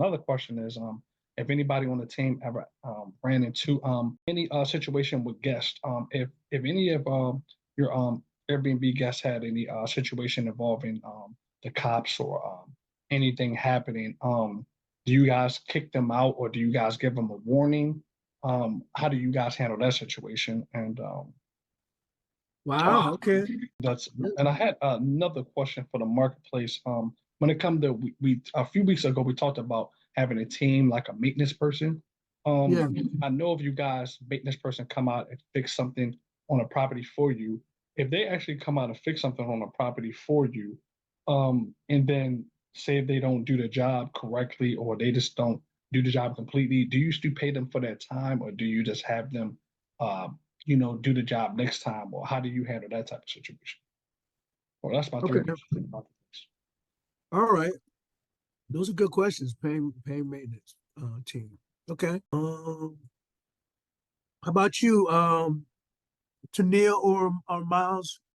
Another question is, if anybody on the team ever ran into any situation with guests, if any of your Airbnb guests had any situation involving the cops or anything happening, do you guys kick them out or do you guys give them a warning? How do you guys handle that situation? And Wow. Okay. that's and I had another question for the marketplace. When it comes to we a few weeks ago we talked about having a team like a maintenance person. Yeah. I know if you guys maintenance person come out and fix something on a property for you, if they actually come out and fix something on a property for you, and then say if they don't do the job correctly or they just don't do the job completely, do you still pay them for that time or do you just have them do the job next time, or how do you handle that type of situation? Well, that's my three Okay. questions about this. All right. Those are good questions. Paying maintenance team. Okay. How about you, Tennille or Miles?